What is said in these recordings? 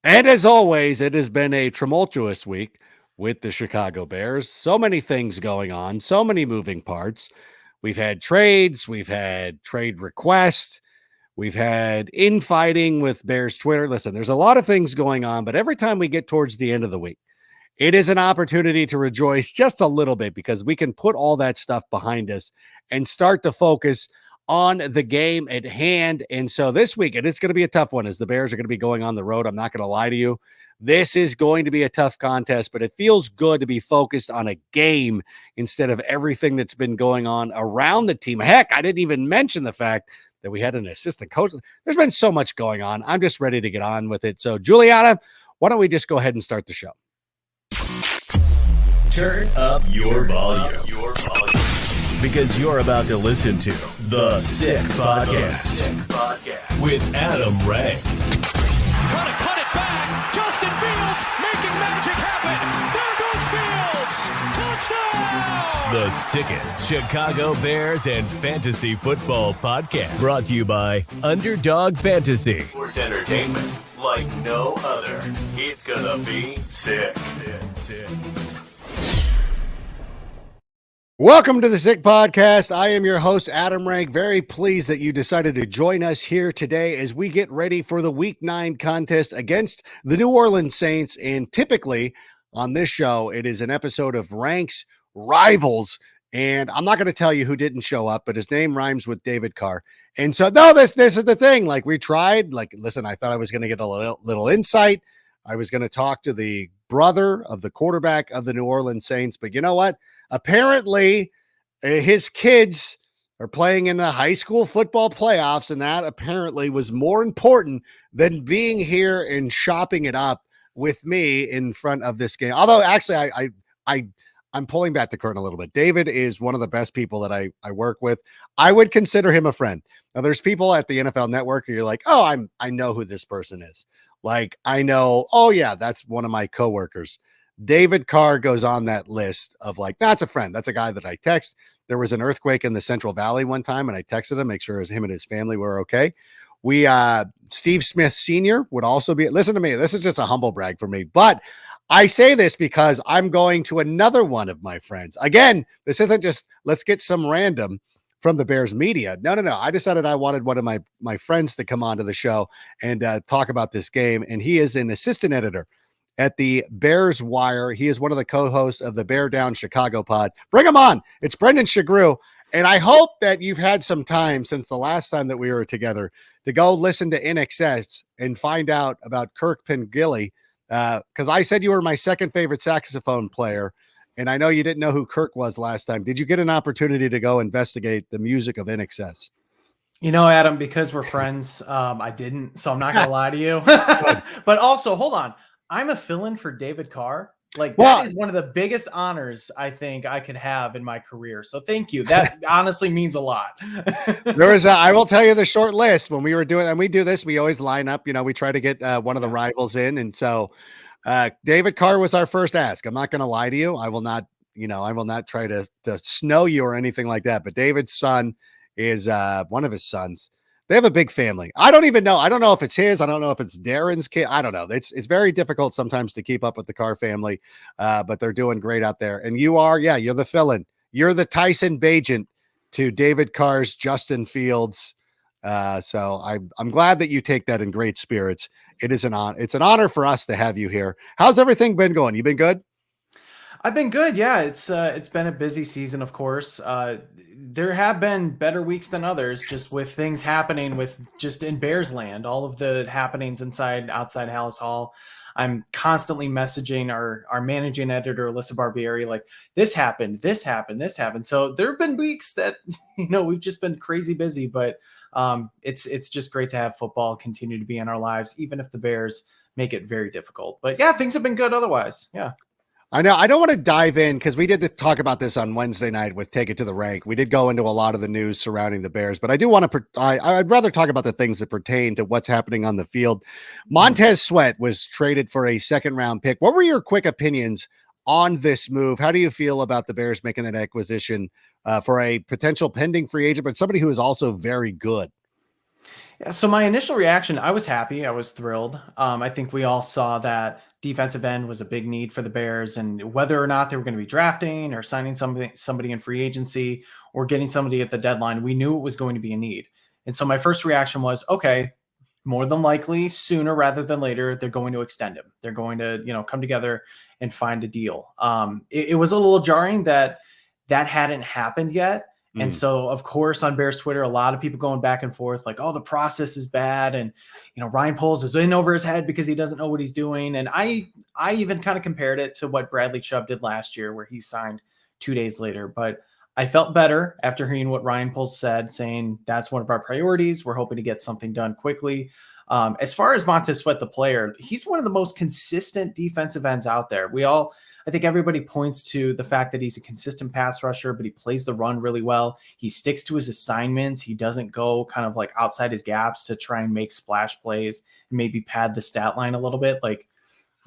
And as always, it has been a tumultuous week with the Chicago Bears. So many things going on, so many moving parts. We've had trades, we've had trade requests, we've had infighting with Bears Twitter. Listen, there's a lot of things going on, but every time we get towards the end of the week, it is an opportunity to rejoice just a little bit because we can put all that stuff behind us and start to focus on the game at hand. And so this weekend, it's going to be a tough one as the Bears are going to be going on the road. I'm not going to lie to you. This is going to be a tough contest, but it feels good to be focused on a game instead of everything that's been going on around the team. Heck, I didn't even mention the fact that we had an assistant coach. There's been so much going on. I'm just ready to get on with it. So, Juliana, why don't we just go ahead and start the show? Turn up your volume. Because you're about to listen to The Sick Podcast with Adam Ray. Trying to cut it back. Justin Fields making magic happen. There goes Fields. Touchdown. The sickest Chicago Bears and fantasy football podcast. Brought to you by Underdog Fantasy. Sports entertainment like no other. It's gonna be sick. Welcome to the Sick Podcast. I am your host, Adam Rank. Very pleased that you decided to join us here today as we get ready for the Week 9 contest against the New Orleans Saints. And typically on this show, it is an episode of Rank's Rivals. And I'm not going to tell you who didn't show up, but his name rhymes with David Carr. And so, no, this is the thing. Like, we tried. Like, listen, I thought I was going to get a little insight. I was going to talk to the brother of the quarterback of the New Orleans Saints. But you know what? Apparently, his kids are playing in the high school football playoffs, and that apparently was more important than being here and shopping it up with me in front of this game. Although, actually, I'm pulling back the curtain a little bit. David is one of the best people that I work with. I would consider him a friend. Now, there's people at the NFL Network who you're like, oh, I know who this person is. Like, I know, oh, yeah, that's one of my coworkers. David Carr goes on that list of like, that's a friend. That's a guy that I text. There was an earthquake in the Central Valley one time, and I texted him, make sure him and his family were okay. Steve Smith Sr. would also be, listen to me, this is just a humble brag for me, but I say this because I'm going to another one of my friends. Again, this isn't just, let's get some random from the Bears media. No. I decided I wanted one of my friends to come onto the show and talk about this game. And he is an assistant editor at the Bears Wire. He is one of the co-hosts of the Bear Down Chicago pod. Bring him on. It's Brendan Sugrue. And I hope that you've had some time since the last time that we were together to go listen to NXS and find out about Kirk Pengilly. Because I said you were my second favorite saxophone player, and I know you didn't know who Kirk was last time. Did you get an opportunity to go investigate the music of NXS? You know, Adam, because we're friends, I didn't, so I'm not going to lie to you. But also, hold on. I'm a fill-in for David Carr. Like, that is one of the biggest honors I think I could have in my career. So thank you. That honestly means a lot. I will tell you the short list when we were doing, and we do this, we always line up, we try to get one of the rivals in. And so David Carr was our first ask. I'm not going to lie to you. I will not try to snow you or anything like that. But David's son is one of his sons. They have a big family. I don't even know. I don't know if it's his. I don't know if it's Darren's kid. I don't know. It's very difficult sometimes to keep up with the Carr family, but they're doing great out there. And you're the fill-in. You're the Tyson Bagent to David Carr's Justin Fields. So I'm glad that you take that in great spirits. It is an honor. It's an honor for us to have you here. How's everything been going? You been good? I've been good. Yeah, it's been a busy season, of course. There have been better weeks than others, just with things happening with just in Bears land, all of the happenings outside Hallis Hall. I'm constantly messaging our managing editor, Alyssa Barbieri, like, this happened. So there have been weeks that, we've just been crazy busy, but it's just great to have football continue to be in our lives, even if the Bears make it very difficult. But yeah, things have been good otherwise. Yeah. I know. I don't want to dive in because we did talk about this on Wednesday night with Take It to the Rank. We did go into a lot of the news surrounding the Bears, but I do want to. I'd rather talk about the things that pertain to what's happening on the field. Montez Sweat was traded for a second-round pick. What were your quick opinions on this move? How do you feel about the Bears making that acquisition for a potential pending free agent, but somebody who is also very good? Yeah, so my initial reaction, I was happy. I was thrilled. I think we all saw that defensive end was a big need for the Bears, and whether or not they were going to be drafting or signing somebody in free agency or getting somebody at the deadline, we knew it was going to be a need. And so my first reaction was, okay, more than likely, sooner rather than later, they're going to extend him. They're going to, come together and find a deal. It was a little jarring that that hadn't happened yet. And Mm. so, of course, on Bears Twitter, a lot of people going back and forth like, oh, the process is bad. And, Ryan Poles is in over his head because he doesn't know what he's doing. And I even kind of compared it to what Bradley Chubb did last year, where he signed 2 days later. But I felt better after hearing what Ryan Poles said, saying that's one of our priorities. We're hoping to get something done quickly. As far as Montez Sweat, the player, he's one of the most consistent defensive ends out there. I think everybody points to the fact that he's a consistent pass rusher, but he plays the run really well. He sticks to his assignments. He doesn't go kind of like outside his gaps to try and make splash plays and maybe pad the stat line a little bit, like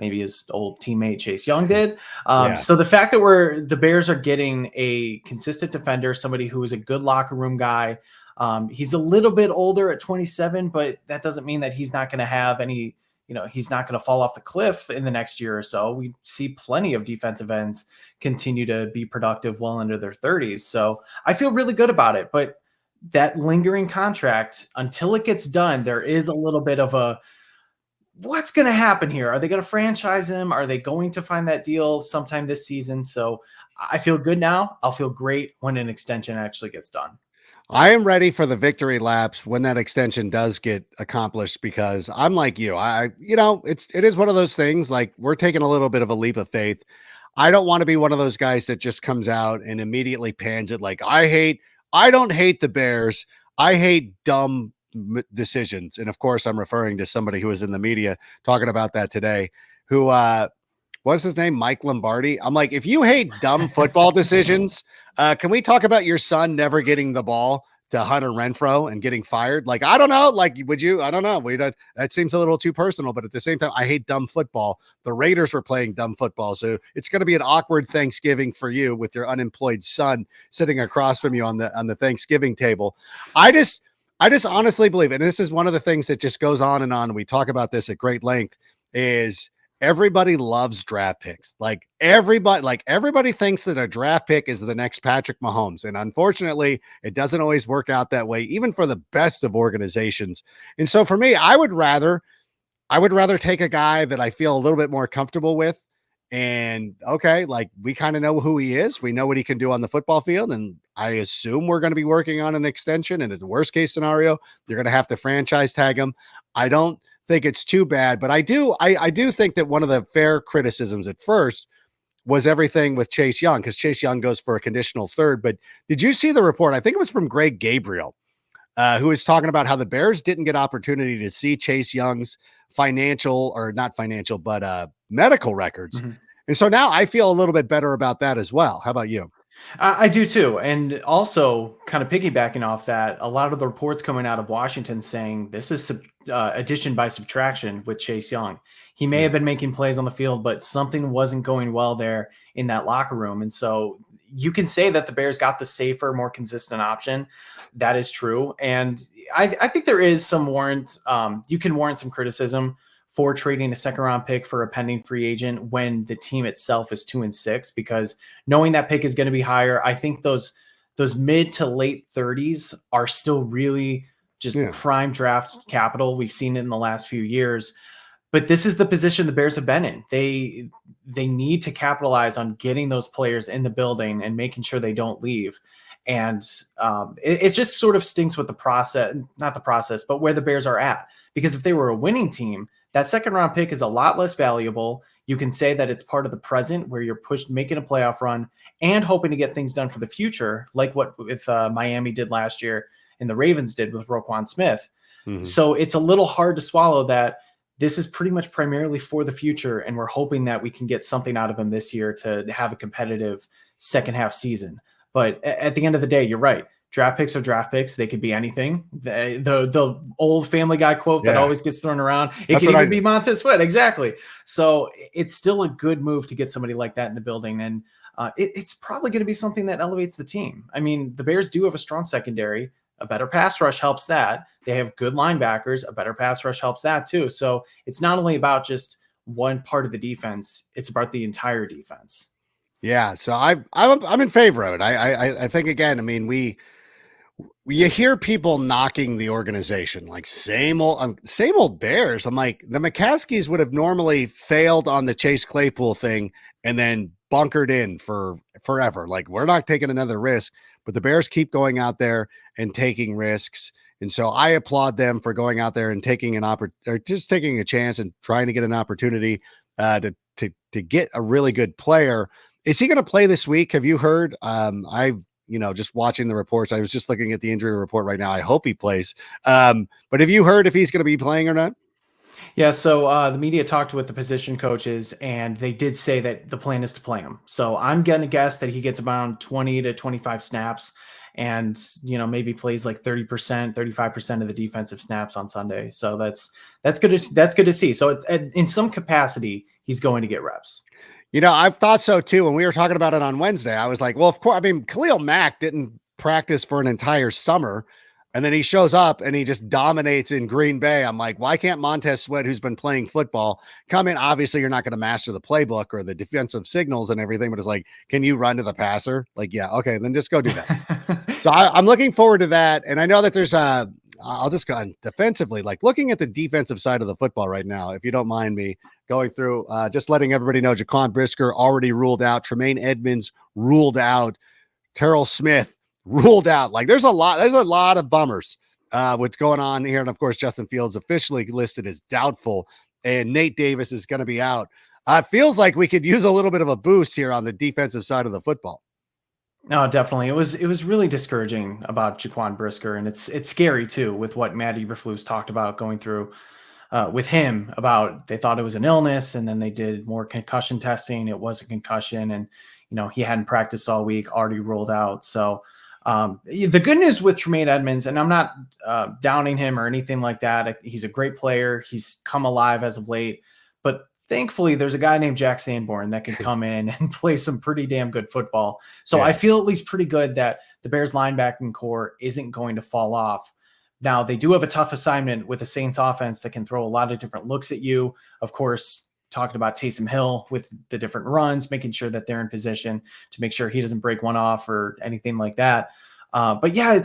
maybe his old teammate Chase Young did. Yeah. So the fact that the Bears are getting a consistent defender, somebody who is a good locker room guy. He's a little bit older at 27, but that doesn't mean that he's not going to have any, he's not going to fall off the cliff in the next year or so. We see plenty of defensive ends continue to be productive well into their 30s. So I feel really good about it, but that lingering contract, until it gets done, there is a little bit of a, what's going to happen here? Are they going to franchise him? Are they going to find that deal sometime this season? So I feel good now. I'll feel great when an extension actually gets done. I am ready for the victory laps when that extension does get accomplished, because I'm like you. It is one of those things, like, we're taking a little bit of a leap of faith. I don't want to be one of those guys that just comes out and immediately pans it like, I don't hate the Bears. I hate dumb decisions. And of course, I'm referring to somebody who was in the media talking about that today, who, what's his name? Mike Lombardi. I'm like, if you hate dumb football decisions, can we talk about your son never getting the ball to Hunter Renfrow and getting fired? Like, I don't know. Like, would you? I don't know. That seems a little too personal, but at the same time, I hate dumb football. The Raiders were playing dumb football. So it's going to be an awkward Thanksgiving for you with your unemployed son sitting across from you on the Thanksgiving table. I just honestly believe, and this is one of the things that just goes on and on, and we talk about this at great length, is everybody loves draft picks. Like everybody thinks that a draft pick is the next Patrick Mahomes. And unfortunately, it doesn't always work out that way, even for the best of organizations. And so for me, I would rather take a guy that I feel a little bit more comfortable with. And okay, like, we kind of know who he is. We know what he can do on the football field. And I assume we're going to be working on an extension. And in the worst case scenario, you're going to have to franchise tag him. I don't think it's too bad, but I do think that one of the fair criticisms at first was everything with Chase Young, because Chase Young goes for a conditional third. But did you see the report? I think it was from Greg Gabriel, who was talking about how the Bears didn't get opportunity to see Chase Young's medical records. Mm-hmm. And so now I feel a little bit better about that as well. How about you? I do too. And also, kind of piggybacking off that, a lot of the reports coming out of Washington saying this is addition by subtraction with Chase Young. He may have been making plays on the field, but something wasn't going well there in that locker room. And so you can say that the Bears got the safer, more consistent option. That is true. And I think there is some you can warrant some criticism for trading a second round pick for a pending free agent when the team itself is 2-6, because knowing that pick is going to be higher, I think those mid to late 30s are still really just prime draft capital. We've seen it in the last few years, but this is the position the Bears have been in. They need to capitalize on getting those players in the building and making sure they don't leave. And it just sort of stinks with not the process, but where the Bears are at. Because if they were a winning team, that second round pick is a lot less valuable. You can say that it's part of the present where you're making a playoff run and hoping to get things done for the future, like what if Miami did last year and the Ravens did with Roquan Smith. Mm-hmm. So it's a little hard to swallow that this is pretty much primarily for the future, and we're hoping that we can get something out of him this year to have a competitive second half season. But at the end of the day, you're right. Draft picks are draft picks. They could be anything. The old Family Guy quote that always gets thrown around. It could even be Montez Sweat. Exactly. So it's still a good move to get somebody like that in the building. And it's probably going to be something that elevates the team. I mean, the Bears do have a strong secondary. A better pass rush helps that. They have good linebackers. A better pass rush helps that too. So it's not only about just one part of the defense, it's about the entire defense. Yeah, so I'm in favor of it. I think again. I mean, you hear people knocking the organization like same old Bears. I'm like, the McCaskies would have normally failed on the Chase Claypool thing and then bunkered in for forever. Like, we're not taking another risk, but the Bears keep going out there and taking risks. And so I applaud them for going out there and taking or just taking a chance and trying to get an opportunity to get a really good player. Is he going to play this week? Have you heard? Just watching the reports, I was just looking at the injury report right now. I hope he plays. But have you heard if he's going to be playing or not? Yeah, so the media talked with the position coaches, and they did say that the plan is to play him. So I'm going to guess that he gets around 20 to 25 snaps and, maybe plays like 30%, 35% of the defensive snaps on Sunday. So that's good. That's good to see. So in some capacity, he's going to get reps. I've thought so too. When we were talking about it on Wednesday, I was like, well, of course, I mean, Khalil Mack didn't practice for an entire summer, and then he shows up and he just dominates in Green Bay. I'm like, why can't Montez Sweat, who's been playing football, come in? Obviously, you're not going to master the playbook or the defensive signals and everything, but it's like, can you run to the passer? Like, yeah, okay, then just go do that. So I'm looking forward to that. And I know that there's I'll just go on defensively, like looking at the defensive side of the football right now, if you don't mind me going through, just letting everybody know, Jaquan Brisker already ruled out. Tremaine Edmonds ruled out. Terrell Smith ruled out. Like, there's a lot of bummers what's going on here. And of course, Justin Fields officially listed as doubtful, and Nate Davis is going to be out. It feels like we could use a little bit of a boost here on the defensive side of the football. No, definitely. It was really discouraging about Jaquan Brisker, and it's scary too with what Matt Eberflus talked about going through with him about they thought it was an illness, and then they did more concussion testing. It was a concussion, and he hadn't practiced all week, already ruled out. So the good news with Tremaine Edmonds, and I'm not downing him or anything like that. He's a great player. He's come alive as of late, but thankfully, there's a guy named Jack Sanborn that can come in and play some pretty damn good football. So yeah. I feel at least pretty good that the Bears linebacking core isn't going to fall off. Now, they do have a tough assignment with a Saints offense that can throw a lot of different looks at you. Of course, talking about Taysom Hill with the different runs, making sure that they're in position to make sure he doesn't break one off or anything like that. But yeah,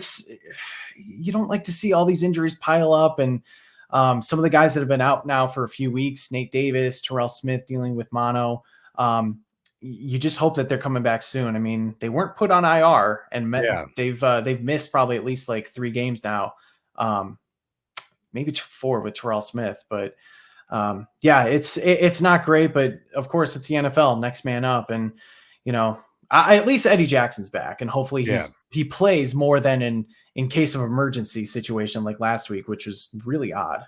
you don't like to see all these injuries pile up, and some of the guys that have been out now for a few weeks, Nate Davis, Terrell Smith dealing with mono. You just hope that they're coming back soon. I mean, they weren't put on IR, and they've missed probably at least like 3 games now, maybe 4 with Terrell Smith. But it's not great. But of course, it's the NFL, next man up, and at least Eddie Jackson's back, and hopefully he plays more than in case of emergency situation like last week, which was really odd.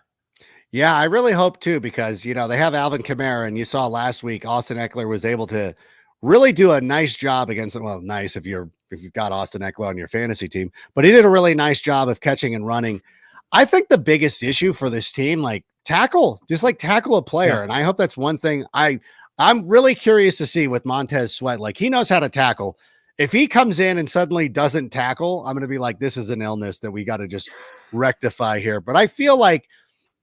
Yeah, I really hope too, because, they have Alvin Kamara, and you saw last week, Austin Eckler was able to really do a nice job against them. Well, nice if you've got Austin Eckler on your fantasy team, but he did a really nice job of catching and running. I think the biggest issue for this team, tackle a player. Yeah. And I hope that's one thing I'm really curious to see with Montez Sweat. Like, he knows how to tackle. If he comes in and suddenly doesn't tackle, I'm going to be like, this is an illness that we got to just rectify here. But I feel like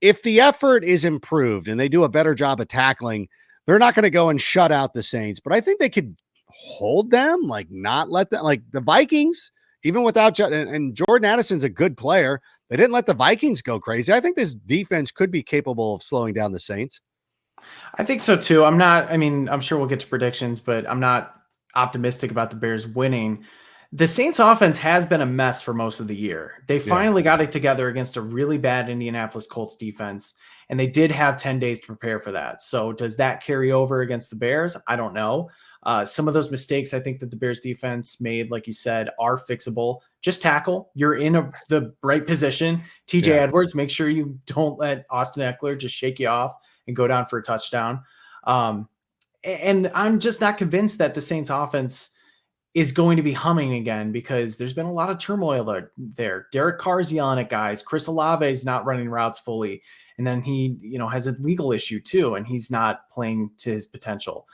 if the effort is improved and they do a better job of tackling, they're not going to go and shut out the Saints. But I think they could hold them, not let them, like the Vikings, even without, and Jordan Addison's a good player. They didn't let the Vikings go crazy. I think this defense could be capable of slowing down the Saints. I think so too. I'm sure we'll get to predictions, but I'm not optimistic about the Bears winning. The Saints offense has been a mess for most of the year. They finally got it together against a really bad Indianapolis Colts defense, and they did have 10 days to prepare for that. So does that carry over against the Bears? I don't know. Some of those mistakes I think that the Bears defense made, like you said, are fixable. Just tackle. You're in the right position. TJ Edwards, make sure you don't let Austin Eckler just shake you off and go down for a touchdown. And I'm just not convinced that the Saints offense is going to be humming again, because there's been a lot of turmoil there. Derek Carr's yelling at guys. Chris Olave is not running routes fully. And then he, has a legal issue too, and he's not playing to his potential.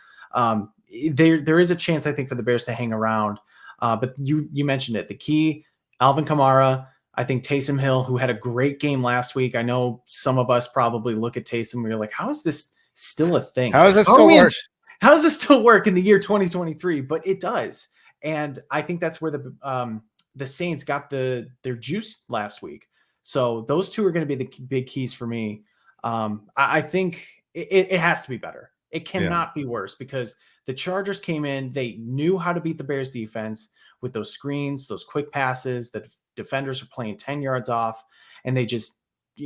There is a chance, I think, for the Bears to hang around. But you mentioned it. The key, Alvin Kamara, I think Taysom Hill, who had a great game last week. I know some of us probably look at Taysom and we're like, how is this still a thing? How does this still work? How does this still work in the year 2023? But it does. And I think that's where the Saints got their juice last week. So those two are going to be the big keys for me. I think it has to be better. It cannot be worse because the Chargers came in. They knew how to beat the Bears defense with those screens, those quick passes. The defenders are playing 10 yards off. And they just,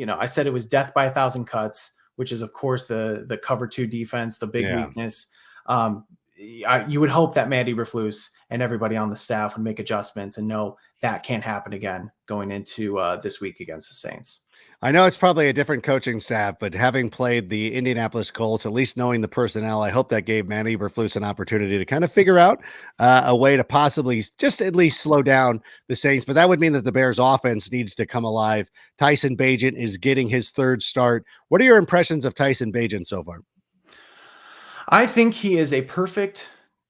I said it was death by 1,000 cuts, which is, of course, the cover 2 defense, the big weakness. You would hope that Matt Eberflus and everybody on the staff would make adjustments and know that can't happen again going into this week against the Saints. I know it's probably a different coaching staff, but having played the Indianapolis Colts, at least knowing the personnel, I hope that gave Matt Eberflus an opportunity to kind of figure out a way to possibly just at least slow down the Saints. But that would mean that the Bears offense needs to come alive. Tyson Bagent is getting his 3rd start. What are your impressions of Tyson Bagent so far? I think he is a perfect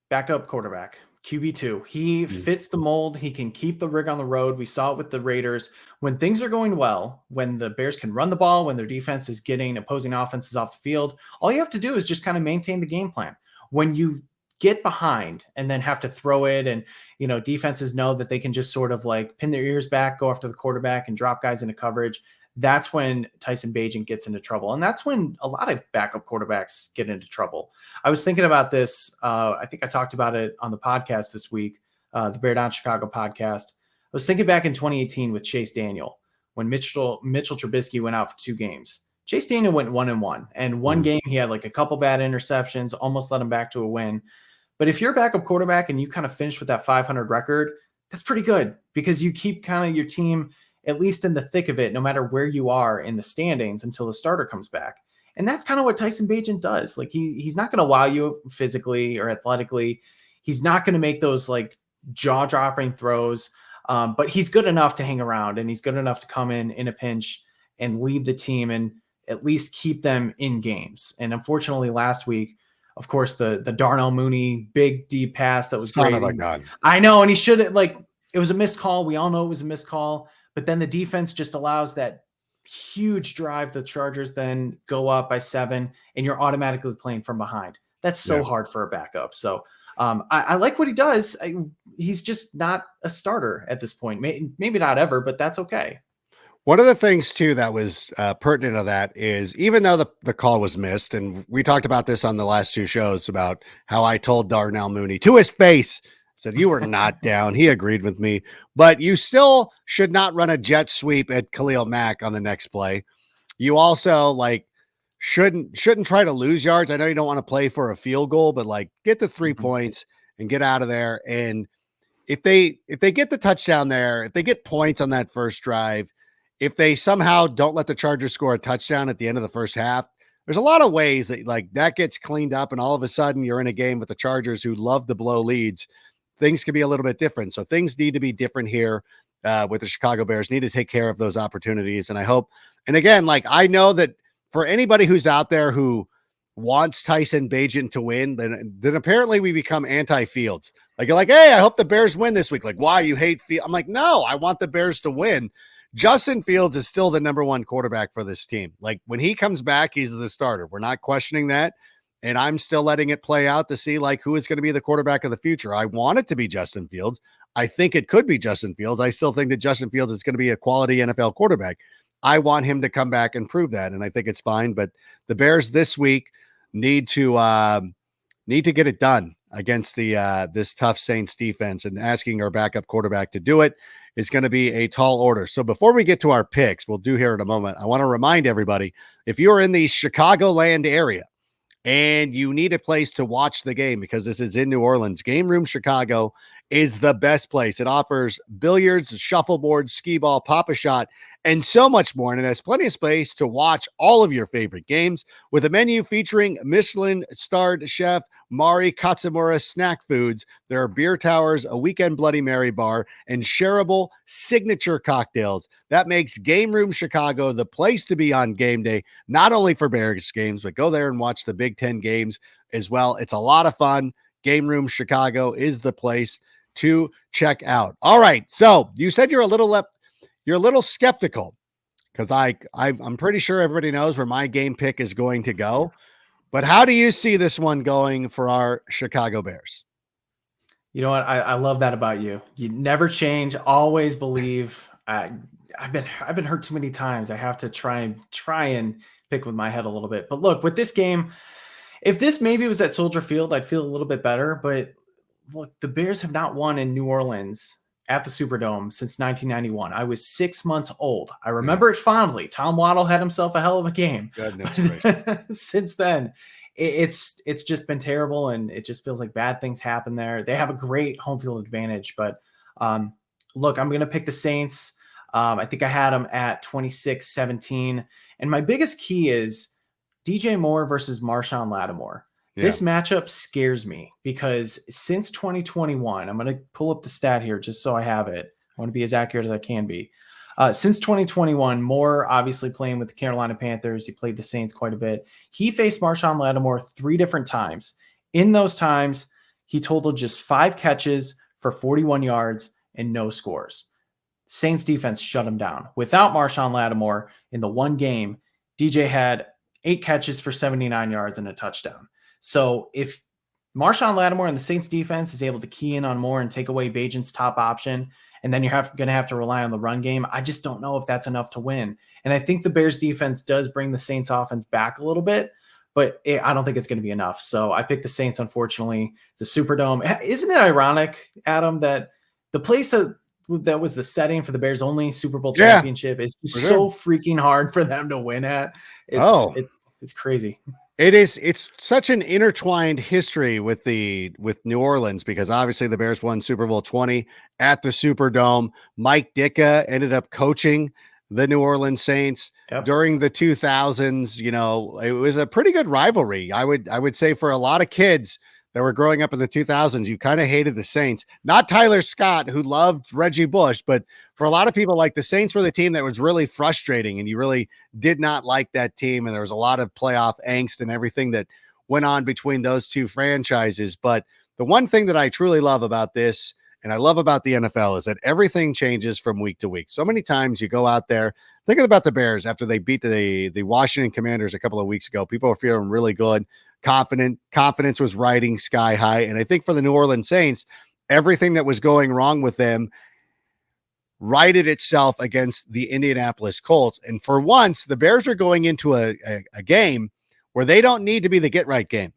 backup quarterback. QB2. He fits the mold. He can keep the rig on the road. We saw it with the Raiders. When things are going well, when the Bears can run the ball, when their defense is getting opposing offenses off the field, all you have to do is just kind of maintain the game plan. When you get behind and then have to throw it and, defenses know that they can just sort of like pin their ears back, go after the quarterback and drop guys into coverage. That's when Tyson Bagent gets into trouble. And that's when a lot of backup quarterbacks get into trouble. I was thinking about this. I think I talked about it on the podcast this week, the Bear Down Chicago podcast. I was thinking back in 2018 with Chase Daniel, when Mitchell Trubisky went out for 2 games. Chase Daniel went 1-1, and one game he had like a couple bad interceptions, almost led him back to a win. But if you're a backup quarterback and you kind of finish with that 500 record, that's pretty good because you keep kind of your team at least in the thick of it, no matter where you are in the standings until the starter comes back. And that's kind of what Tyson Bagent does. Like he's not going to wow you physically or athletically. He's not going to make those like jaw-dropping throws, but he's good enough to hang around and he's good enough to come in a pinch and lead the team and at least keep them in games. And unfortunately last week, of course, the Darnell Mooney big deep pass that was Son great. of a gun. I know, and he should have it was a missed call. We all know it was a missed call. But then the defense just allows that huge drive. The Chargers then go up by 7, and you're automatically playing from behind. That's so hard for a backup. So I like what he does. He's just not a starter at this point. Maybe not ever, but that's okay. One of the things, too, that was pertinent of that is even though the call was missed, and we talked about this on the last 2 shows about how I told Darnell Mooney to his face, said you were not down. He agreed with me, but you still should not run a jet sweep at Khalil Mack on the next play. You also shouldn't try to lose yards. I know you don't want to play for a field goal, but get the 3 points and get out of there. And if they get the touchdown there, if they get points on that first drive, if they somehow don't let the Chargers score a touchdown at the end of the first half, there's a lot of ways that that gets cleaned up. And all of a sudden you're in a game with the Chargers who love to blow leads. Things can be a little bit different. So things need to be different here with the Chicago Bears. Need to take care of those opportunities. And I hope, and again, I know that for anybody who's out there who wants Tyson Bagent to win, then apparently we become anti-Fields. You're like, hey, I hope the Bears win this week. Why you hate Fields? I'm like, no, I want the Bears to win. Justin Fields is still the number 1 quarterback for this team. When he comes back, he's the starter. We're not questioning that. And I'm still letting it play out to see who is going to be the quarterback of the future. I want it to be Justin Fields. I think it could be Justin Fields. I still think that Justin Fields is going to be a quality NFL quarterback. I want him to come back and prove that. And I think it's fine. But the Bears this week need to get it done against this tough Saints defense, and asking our backup quarterback to do it is going to be a tall order. So before we get to our picks, we'll do here in a moment, I want to remind everybody, if you're in the Chicagoland area, and you need a place to watch the game because this is in New Orleans, Game Room Chicago is the best place. It offers billiards, shuffleboard, skee ball, pop-a-shot, and so much more. And it has plenty of space to watch all of your favorite games with a menu featuring Michelin-starred chef Mari Katsumura snack foods. There are beer towers, a weekend Bloody Mary bar, and shareable signature cocktails. That makes Game Room Chicago the place to be on game day, not only for Bears games, but go there and watch the Big Ten games as well. It's a lot of fun. Game Room Chicago is the place to check out. All right. So you said you're a little you're a little skeptical because I'm pretty sure everybody knows where my game pick is going to go. But how do you see this one going for our Chicago Bears? You know what? I love that about you. You never change. Always believe. I've been hurt too many times. I have to try and pick with my head a little bit. But look, with this game, if this maybe was at Soldier Field, I'd feel a little bit better. But look, the Bears have not won in New Orleans at the Superdome since 1991. I was 6 months old. I remember it fondly. Tom Waddle had himself a hell of a game. Goodness gracious. Since then, it's just been terrible, and it just feels like bad things happen there. They have a great home field advantage, but look, I'm going to pick the Saints. I think I had them at 26-17. And my biggest key is DJ Moore versus Marshawn Lattimore. Yeah. This matchup scares me because since 2021, I'm going to pull up the stat here just so I have it. I want to be as accurate as I can be. Since 2021, Moore obviously playing with the Carolina Panthers. He played the Saints quite a bit. He faced Marshawn Lattimore 3 different times. In those times, he totaled just 5 catches for 41 yards and no scores. Saints defense shut him down. Without Marshawn Lattimore in the one game, DJ had 8 catches for 79 yards and a touchdown. So if Marshawn Lattimore and the Saints defense is able to key in on Moore and take away Bagent's top option, and then you're going to have to rely on the run game, I just don't know if that's enough to win. And I think the Bears defense does bring the Saints offense back a little bit, but I don't think it's going to be enough. So I picked the Saints, unfortunately. The Superdome. Isn't it ironic, Adam, that the place that was the setting for the Bears' only Super Bowl championship is so freaking hard for them to win at? It's crazy. It's such an intertwined history with New Orleans, because obviously the Bears won Super Bowl 20 at the Superdome. Mike Ditka ended up coaching the New Orleans Saints during the 2000s. You know, it was a pretty good rivalry. I would say for a lot of kids that were growing up in the 2000s, you kind of hated the Saints. Not Tyler Scott, who loved Reggie Bush, but for a lot of people, like, the Saints were the team that was really frustrating, and you really did not like that team. And there was a lot of playoff angst and everything that went on between those two franchises. But the one thing that I truly love about this, and I love about the NFL, is that everything changes from week to week. So many times you go out there, think about the Bears after they beat the Washington Commanders a couple of weeks ago. People were feeling really good. Confidence was riding sky high. And I think for the New Orleans Saints, everything that was going wrong with them righted itself against the Indianapolis Colts. And for once, the Bears are going into a game where they don't need to be the get-right game.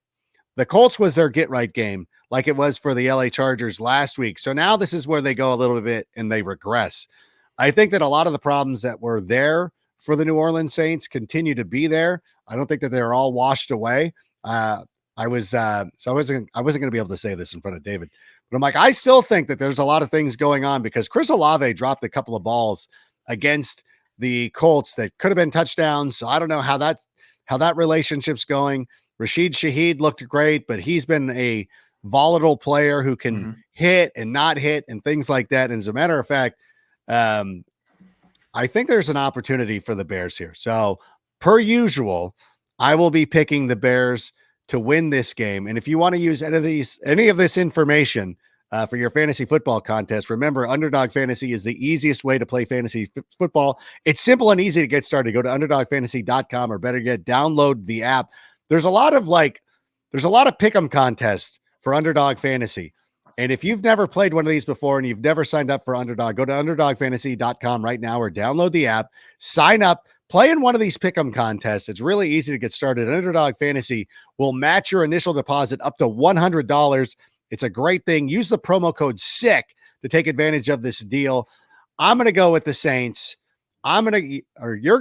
The Colts was their get-right game, like it was for the LA Chargers last week. So now this is where they go a little bit and they regress. I think that a lot of the problems that were there for the New Orleans Saints continue to be there. I don't think that they're all washed away. I wasn't going to be able to say this in front of David, but I'm like, I still think that there's a lot of things going on, because Chris Olave dropped a couple of balls against the Colts that could have been touchdowns. So I don't know how that relationship's going. Rashid Shaheed looked great, but he's been a volatile player who can hit and not hit and things like that. And as a matter of fact, I think there's an opportunity for the Bears here. So per usual, I will be picking the Bears to win this game. And if you want to use any of this information for your fantasy football contest, remember, Underdog Fantasy is the easiest way to play fantasy football. It's simple and easy to get started. Go to underdogfantasy.com, or better yet, download the app. There's a lot of pick'em contests for Underdog Fantasy. And if you've never played one of these before and you've never signed up for Underdog, go to underdogfantasy.com right now, or download the app, sign up, play in one of these pick'em contests. It's really easy to get started. Underdog Fantasy will match your initial deposit up to $100. It's a great thing. Use the promo code SICK to take advantage of this deal. I'm going to go with the Saints. You're going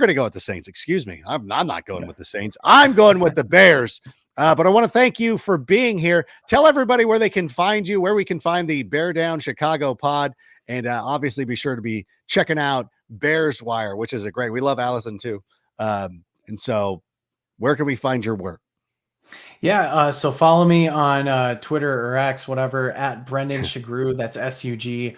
to go with the Saints. Excuse me. I'm not going with the Saints. I'm going with the Bears. But I want to thank you for being here. Tell everybody where they can find you, where we can find the Bear Down Chicago pod. And obviously be sure to be checking out Bears Wire, which is we love Allison too. And so where can we find your work? Yeah. So follow me on Twitter or X, whatever, at Brendan Sugrue. That's Sugrue.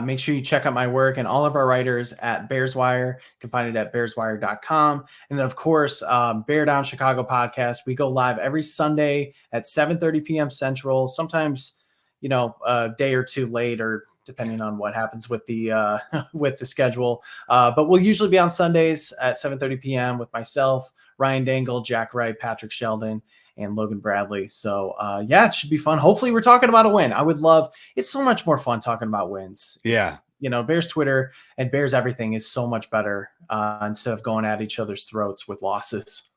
Make sure you check out my work and all of our writers at Bears Wire. You can find it at bearswire.com. And then, of course, Bear Down Chicago podcast. We go live every Sunday at 7:30 p.m. Central, sometimes, a day or two late, or depending on what happens with the with the schedule. But we'll usually be on Sundays at 7:30 p.m. with myself, Ryan Dangle, Jack Wright, Patrick Sheldon, and Logan Bradley. So it should be fun. Hopefully we're talking about a win. I would love, it's so much more fun talking about wins. Yeah. It's, Bears Twitter and Bears everything is so much better instead of going at each other's throats with losses.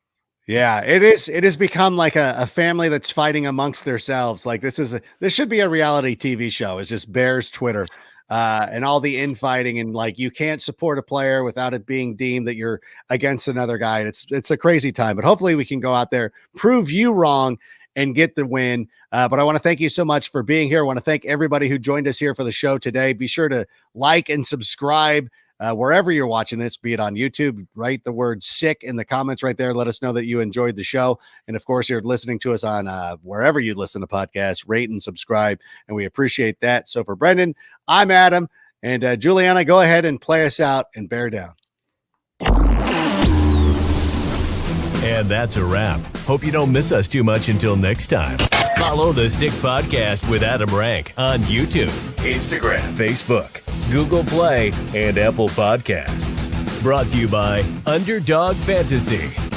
Yeah, it is. It has become like a family that's fighting amongst themselves. Like this should be a reality TV show. It's just Bears Twitter and all the infighting, and like you can't support a player without it being deemed that you're against another guy. It's a crazy time, but hopefully we can go out there, prove you wrong, and get the win. But I want to thank you so much for being here. I want to thank everybody who joined us here for the show today. Be sure to like and subscribe wherever you're watching this, be it on YouTube. Write the word sick in the comments right there. Let us know that you enjoyed the show. And of course, you're listening to us on wherever you listen to podcasts. Rate and subscribe, and we appreciate that. So for Brendan, I'm Adam, and Juliana, go ahead and play us out and bear down. And that's a wrap. Hope you don't miss us too much until next time. Follow the Sick Podcast with Adam Rank on YouTube, Instagram, Facebook, Google Play, and Apple Podcasts. Brought to you by Underdog Fantasy.